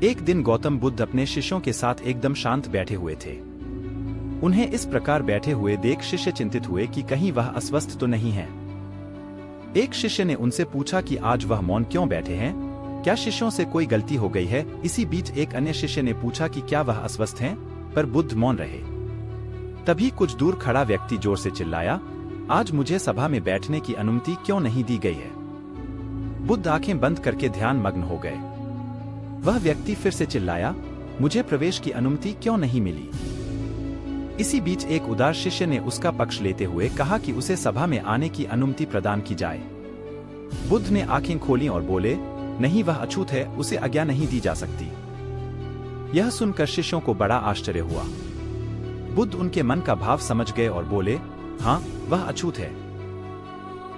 एक दिन गौतम बुद्ध अपने शिष्यों के साथ एकदम शांत बैठे हुए थे। उन्हें इस प्रकार बैठे हुए देख शिष्य चिंतित हुए कि कहीं वह अस्वस्थ तो नहीं है। एक शिष्य ने उनसे पूछा कि आज वह मौन क्यों बैठे हैं, क्या शिष्यों से कोई गलती हो गई है। इसी बीच एक अन्य शिष्य ने पूछा कि क्या वह अस्वस्थ हैं, पर बुद्ध मौन रहे। तभी कुछ दूर खड़ा व्यक्ति जोर से चिल्लाया, आज मुझे सभा में बैठने की अनुमति क्यों नहीं दी गई है। बुद्ध आंखें बंद करके ध्यान मग्न हो गए। वह व्यक्ति फिर से चिल्लाया, मुझे प्रवेश की अनुमति क्यों नहीं मिली। इसी बीच एक उदार शिष्य ने उसका पक्ष लेते हुए कहा कि उसे सभा में आने की अनुमति प्रदान की जाए। बुद्ध ने आंखें खोली और बोले, नहीं, वह अछूत है, उसे आज्ञा नहीं दी जा सकती। यह सुनकर शिष्यों को बड़ा आश्चर्य हुआ। बुद्ध उनके मन का भाव समझ गए और बोले, हाँ, वह अछूत है।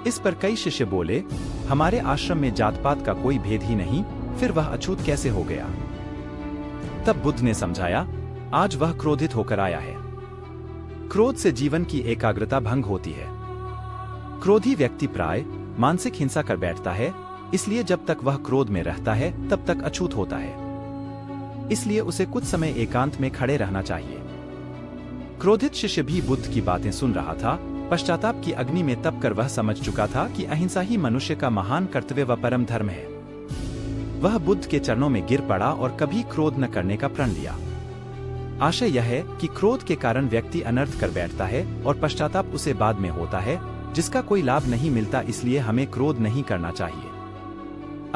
इस पर कई शिष्य बोले, हमारे आश्रम में जात पात का कोई भेद ही नहीं, फिर वह अछूत कैसे हो गया। तब बुद्ध ने समझाया, आज वह क्रोधित होकर आया है। क्रोध से जीवन की एकाग्रता भंग होती है। क्रोधी व्यक्ति प्राय मानसिक हिंसा कर बैठता है, इसलिए जब तक वह क्रोध में रहता है तब तक अछूत होता है। इसलिए उसे कुछ समय एकांत में खड़े रहना चाहिए। क्रोधित शिष्य भी बुद्ध की बातें सुन रहा था। पश्चाताप की अग्नि में तपकर वह समझ चुका था कि अहिंसा ही मनुष्य का महान कर्तव्य व परम धर्म है। वह बुद्ध के चरणों में गिर पड़ा और कभी क्रोध न करने का प्रण लिया। आशय यह है कि क्रोध के कारण व्यक्ति अनर्थ कर बैठता है और पश्चाताप उसे बाद में होता है, जिसका कोई लाभ नहीं मिलता। इसलिए हमें क्रोध नहीं करना चाहिए।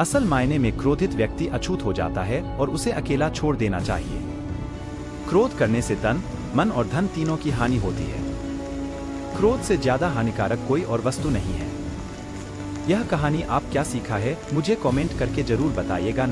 असल मायने में क्रोधित व्यक्ति अछूत हो जाता है और उसे अकेला छोड़ देना चाहिए। क्रोध करने से तन, मन और धन तीनों की हानि होती है। क्रोध से ज्यादा हानिकारक कोई और वस्तु नहीं है। यह कहानी आप क्या सीखा है, मुझे कमेंट करके जरूर बताइएगा।